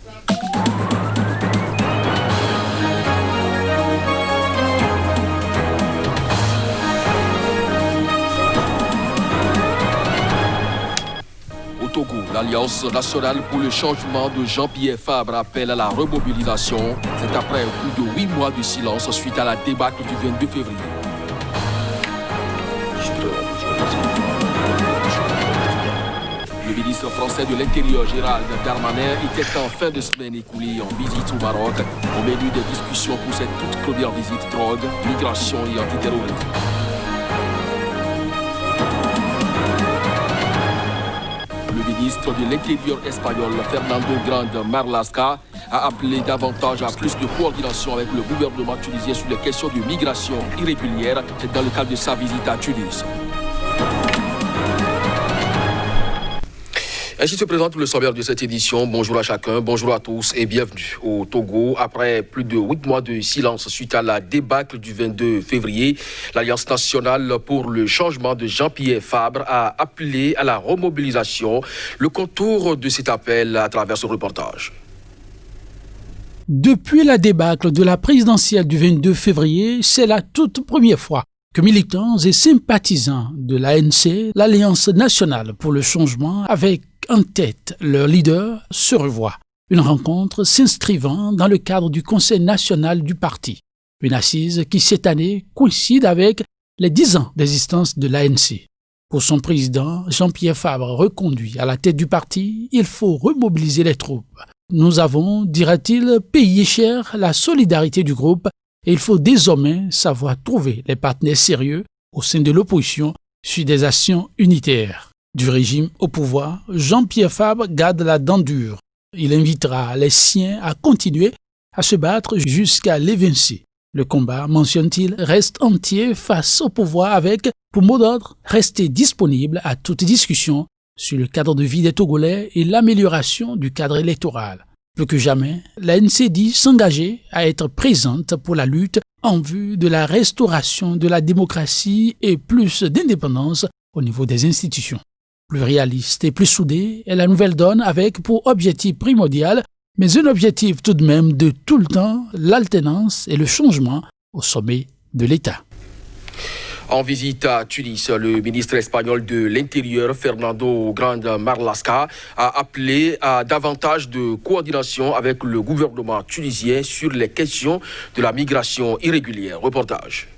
Au Togo, l'Alliance nationale pour le changement de Jean-Pierre Fabre appelle à la remobilisation. C'est après plus de 8 mois de silence suite à la débâcle du 22 février. Le ministre français de l'Intérieur, Gérald Darmanin, était en fin de semaine écoulée en visite au Maroc, au menu des discussions pour cette toute première visite drogue, migration et antiterrorisme. Le ministre de l'Intérieur espagnol, Fernando Grande Marlaska, a appelé davantage à plus de coordination avec le gouvernement tunisien sur les questions de migration irrégulière. C'est dans le cadre de sa visite à Tunis. Ainsi se présente le sommaire de cette édition. Bonjour à chacun, bonjour à tous et bienvenue au Togo. Après plus de 8 mois de silence suite à la débâcle du 22 février, l'Alliance nationale pour le changement de Jean-Pierre Fabre a appelé à la remobilisation. Le contour de cet appel à travers ce reportage. Depuis la débâcle de la présidentielle du 22 février, c'est la toute première fois que militants et sympathisants de l'ANC, l'Alliance nationale pour le changement, avec en tête leur leader, se revoient. Une rencontre s'inscrivant dans le cadre du Conseil national du parti. Une assise qui, cette année, coïncide avec les 10 ans d'existence de l'ANC. Pour son président, Jean-Pierre Fabre, reconduit à la tête du parti, il faut remobiliser les troupes. Nous avons, dira-t-il, payé cher la solidarité du groupe et il faut désormais savoir trouver les partenaires sérieux au sein de l'opposition sur des actions unitaires. Du régime au pouvoir, Jean-Pierre Fabre garde la dent dure. Il invitera les siens à continuer à se battre jusqu'à l'évincer. Le combat, mentionne-t-il, reste entier face au pouvoir avec, pour mot d'ordre, rester disponible à toute discussion sur le cadre de vie des Togolais et l'amélioration du cadre électoral. Plus que jamais, l'ANC dit s'engager à être présente pour la lutte en vue de la restauration de la démocratie et plus d'indépendance au niveau des institutions. Plus réaliste et plus soudée est la nouvelle donne avec pour objectif primordial, mais un objectif tout de même de tout le temps, l'alternance et le changement au sommet de l'État. En visite à Tunis, le ministre espagnol de l'Intérieur, Fernando Grande Marlaska, a appelé à davantage de coordination avec le gouvernement tunisien sur les questions de la migration irrégulière. Reportage.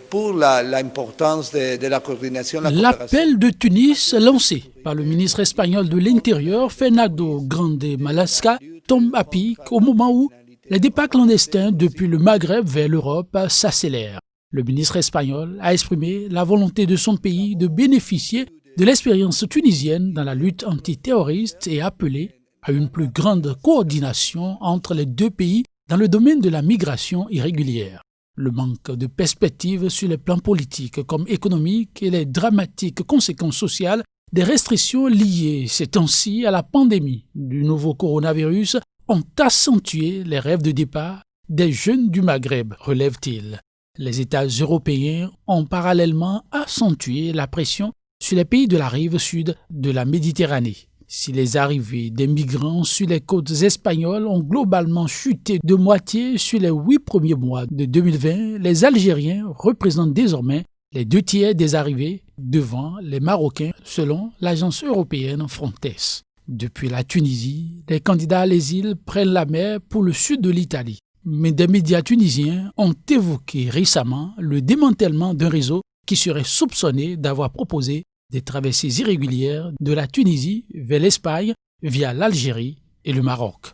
Pour l'importance de la coordination... L'appel de Tunis lancé par le ministre espagnol de l'Intérieur, Fernando Grande Marlaska, tombe à pic au moment où les départs clandestins depuis le Maghreb vers l'Europe s'accélèrent. Le ministre espagnol a exprimé la volonté de son pays de bénéficier de l'expérience tunisienne dans la lutte antiterroriste et appelé à une plus grande coordination entre les deux pays dans le domaine de la migration irrégulière. Le manque de perspectives sur les plans politiques comme économiques et les dramatiques conséquences sociales des restrictions liées ces temps-ci à la pandémie du nouveau coronavirus ont accentué les rêves de départ des jeunes du Maghreb, relève-t-il. Les États européens ont parallèlement accentué la pression sur les pays de la rive sud de la Méditerranée. Si les arrivées des migrants sur les côtes espagnoles ont globalement chuté de moitié sur les 8 premiers mois de 2020, les Algériens représentent désormais les 2 tiers des arrivées devant les Marocains, selon l'agence européenne Frontex. Depuis la Tunisie, les candidats à l'asile prennent la mer pour le sud de l'Italie. Mais des médias tunisiens ont évoqué récemment le démantèlement d'un réseau qui serait soupçonné d'avoir proposé des traversées irrégulières de la Tunisie vers l'Espagne via l'Algérie et le Maroc.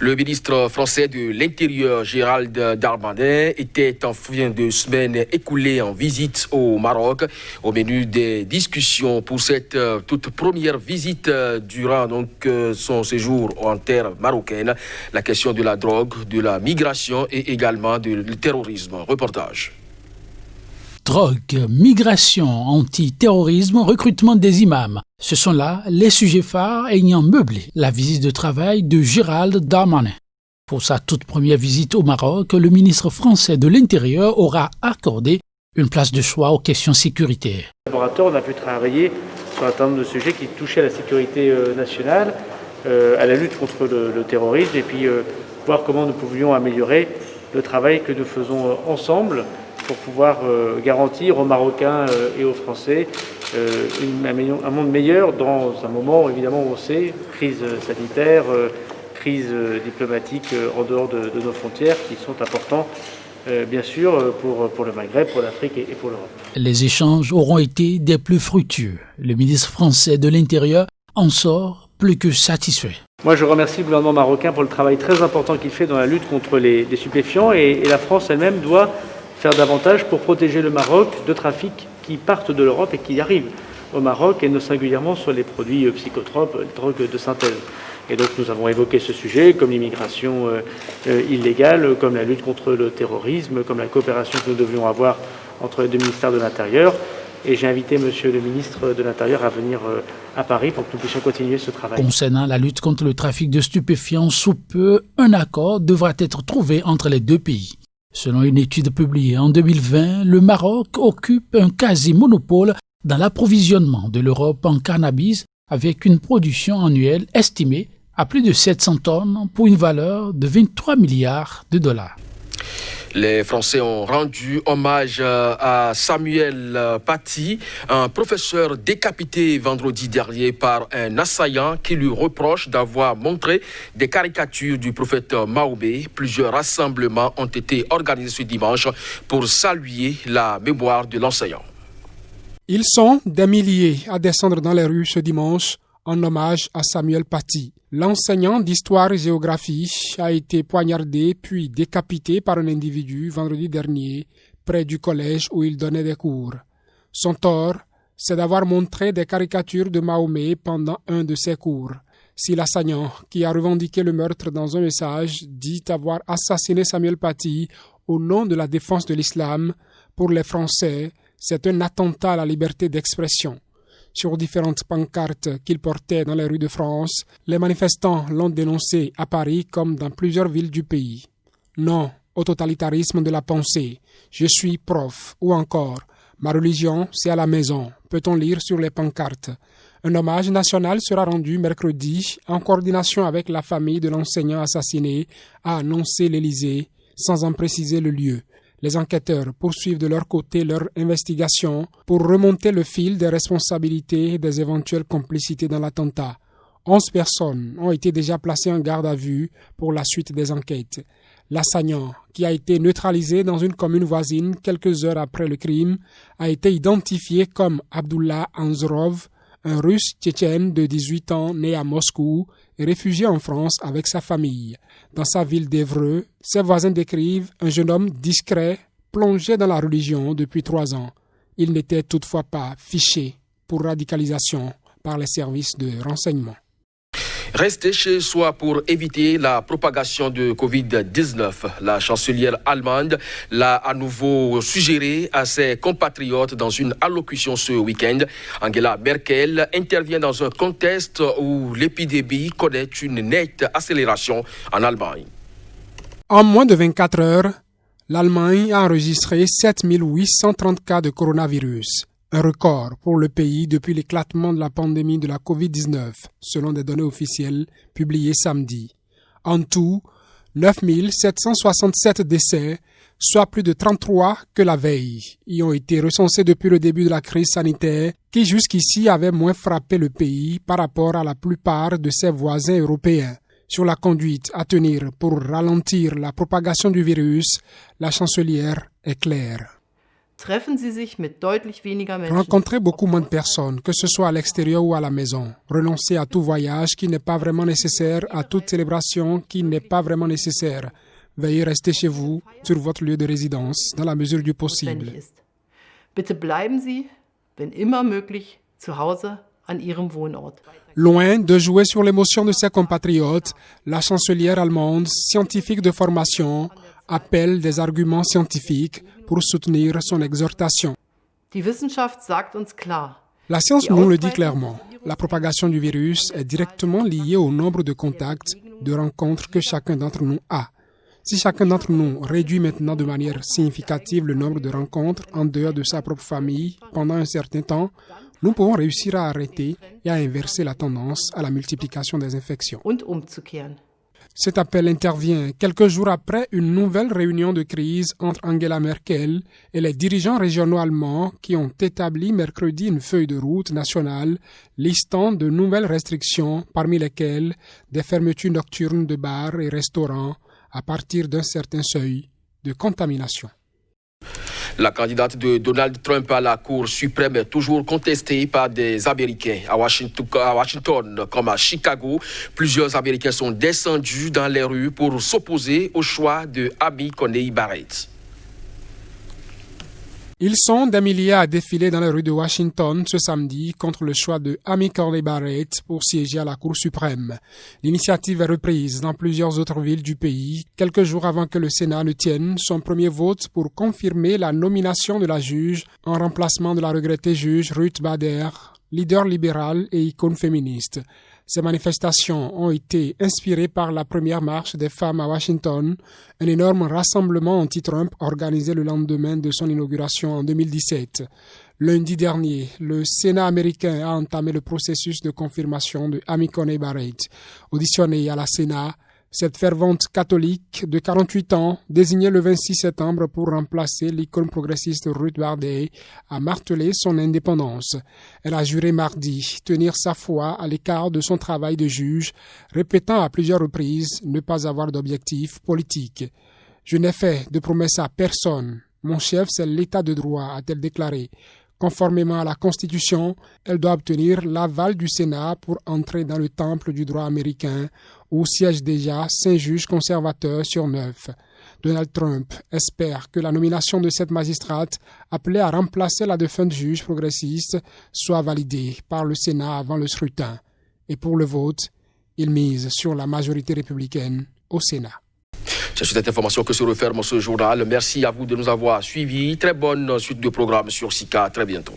Le ministre français de l'Intérieur, Gérald Darmanin, était en fin de semaine écoulé en visite au Maroc. Au menu des discussions pour cette toute première visite durant son séjour en terre marocaine, la question de la drogue, de la migration et également du terrorisme. Reportage. Drogue, migration, antiterrorisme, recrutement des imams. Ce sont là les sujets phares ayant meublé la visite de travail de Gérald Darmanin. Pour sa toute première visite au Maroc, le ministre français de l'Intérieur aura accordé une place de choix aux questions sécuritaires. Laboratoire, on a pu travailler sur un certain nombre de sujets qui touchaient à la sécurité nationale à la lutte contre le terrorisme et puis voir comment nous pouvions améliorer le travail que nous faisons ensemble pour pouvoir garantir aux Marocains et aux Français un monde meilleur dans un moment, évidemment, où on sait, crise sanitaire, crise diplomatique en dehors de nos frontières, qui sont importants, bien sûr, pour le Maghreb, pour l'Afrique et pour l'Europe. Les échanges auront été des plus fructueux. Le ministre français de l'Intérieur en sort plus que satisfait. Moi, je remercie le gouvernement marocain pour le travail très important qu'il fait dans la lutte contre les stupéfiants et la France elle-même doit faire davantage pour protéger le Maroc de trafics qui partent de l'Europe et qui arrivent au Maroc, et singulièrement sur les produits psychotropes, les drogues de synthèse. Et donc nous avons évoqué ce sujet, comme l'immigration illégale, comme la lutte contre le terrorisme, comme la coopération que nous devions avoir entre les deux ministères de l'Intérieur. Et j'ai invité Monsieur le ministre de l'Intérieur à venir à Paris pour que nous puissions continuer ce travail. Concernant la lutte contre le trafic de stupéfiants, sous peu, un accord devra être trouvé entre les deux pays. Selon une étude publiée en 2020, le Maroc occupe un quasi-monopole dans l'approvisionnement de l'Europe en cannabis, avec une production annuelle estimée à plus de 700 tonnes pour une valeur de 23 milliards de dollars. Les Français ont rendu hommage à Samuel Paty, un professeur décapité vendredi dernier par un assaillant qui lui reproche d'avoir montré des caricatures du prophète Mahomet. Plusieurs rassemblements ont été organisés ce dimanche pour saluer la mémoire de l'enseignant. Ils sont des milliers à descendre dans les rues ce dimanche en hommage à Samuel Paty. L'enseignant d'histoire et géographie a été poignardé puis décapité par un individu vendredi dernier près du collège où il donnait des cours. Son tort, c'est d'avoir montré des caricatures de Mahomet pendant un de ses cours. Si l'assaillant, qui a revendiqué le meurtre dans un message, dit avoir assassiné Samuel Paty au nom de la défense de l'islam, pour les Français, c'est un attentat à la liberté d'expression. Sur différentes pancartes qu'il portait dans les rues de France, les manifestants l'ont dénoncé à Paris comme dans plusieurs villes du pays. Non au totalitarisme de la pensée, je suis prof, ou encore ma religion c'est à la maison, peut-on lire sur les pancartes. Un hommage national sera rendu mercredi en coordination avec la famille de l'enseignant assassiné, a annoncé l'Élysée, sans en préciser le lieu. Les enquêteurs poursuivent de leur côté leur investigation pour remonter le fil des responsabilités et des éventuelles complicités dans l'attentat. 11 personnes ont été déjà placées en garde à vue pour la suite des enquêtes. L'assaillant, qui a été neutralisé dans une commune voisine quelques heures après le crime, a été identifié comme Abdullah Anzorov, un Russe tchétchène de 18 ans né à Moscou et réfugié en France avec sa famille. Dans sa ville d'Évreux, ses voisins décrivent un jeune homme discret, plongé dans la religion depuis 3 ans. Il n'était toutefois pas fiché pour radicalisation par les services de renseignement. Rester chez soi pour éviter la propagation de Covid-19. La chancelière allemande l'a à nouveau suggéré à ses compatriotes dans une allocution ce week-end. Angela Merkel intervient dans un contexte où l'épidémie connaît une nette accélération en Allemagne. En moins de 24 heures, l'Allemagne a enregistré 7 830 cas de coronavirus. Un record pour le pays depuis l'éclatement de la pandémie de la Covid-19, selon des données officielles publiées samedi. En tout, 9 767 décès, soit plus de 33 que la veille, y ont été recensés depuis le début de la crise sanitaire qui jusqu'ici avait moins frappé le pays par rapport à la plupart de ses voisins européens. Sur la conduite à tenir pour ralentir la propagation du virus, la chancelière est claire. Rencontrez beaucoup moins de personnes, que ce soit à l'extérieur ou à la maison. Renoncez à tout voyage qui n'est pas vraiment nécessaire, à toute célébration qui n'est pas vraiment nécessaire. Veuillez rester chez vous, sur votre lieu de résidence, dans la mesure du possible. Loin de jouer sur l'émotion de ses compatriotes, la chancelière allemande, scientifique de formation, appelle des arguments scientifiques pour soutenir son exhortation. La science nous le dit clairement. La propagation du virus est directement liée au nombre de contacts, de rencontres que chacun d'entre nous a. Si chacun d'entre nous réduit maintenant de manière significative le nombre de rencontres en dehors de sa propre famille pendant un certain temps, nous pourrons réussir à arrêter et à inverser la tendance à la multiplication des infections. Cet appel intervient quelques jours après une nouvelle réunion de crise entre Angela Merkel et les dirigeants régionaux allemands qui ont établi mercredi une feuille de route nationale listant de nouvelles restrictions, parmi lesquelles des fermetures nocturnes de bars et restaurants à partir d'un certain seuil de contamination. La candidate de Donald Trump à la Cour suprême est toujours contestée par des Américains. À Washington comme à Chicago, plusieurs Américains sont descendus dans les rues pour s'opposer au choix de Amy Coney Barrett. Ils sont des milliers à défiler dans les rues de Washington ce samedi contre le choix de Amy Coney Barrett pour siéger à la Cour suprême. L'initiative est reprise dans plusieurs autres villes du pays, quelques jours avant que le Sénat ne tienne son premier vote pour confirmer la nomination de la juge en remplacement de la regrettée juge Ruth Bader, leader libéral et icône féministe. Ces manifestations ont été inspirées par la première marche des femmes à Washington, un énorme rassemblement anti-Trump organisé le lendemain de son inauguration en 2017. Lundi dernier, le Sénat américain a entamé le processus de confirmation de Amy Coney Barrett. Auditionnée à la Sénat, cette fervente catholique de 48 ans, désignée le 26 septembre pour remplacer l'icône progressiste Ruth Bader, a martelé son indépendance. Elle a juré mardi tenir sa foi à l'écart de son travail de juge, répétant à plusieurs reprises ne pas avoir d'objectif politique. « Je n'ai fait de promesses à personne. Mon chef, c'est l'état de droit », a-t-elle déclaré. Conformément à la Constitution, elle doit obtenir l'aval du Sénat pour entrer dans le temple du droit américain où siègent déjà 5 juges conservateurs sur 9. Donald Trump espère que la nomination de cette magistrate, appelée à remplacer la défunte juge progressiste, soit validée par le Sénat avant le scrutin. Et pour le vote, il mise sur la majorité républicaine au Sénat. C'est sur cette information que se referme ce journal. Merci à vous de nous avoir suivis. Très bonne suite de programme sur SICA. Très bientôt.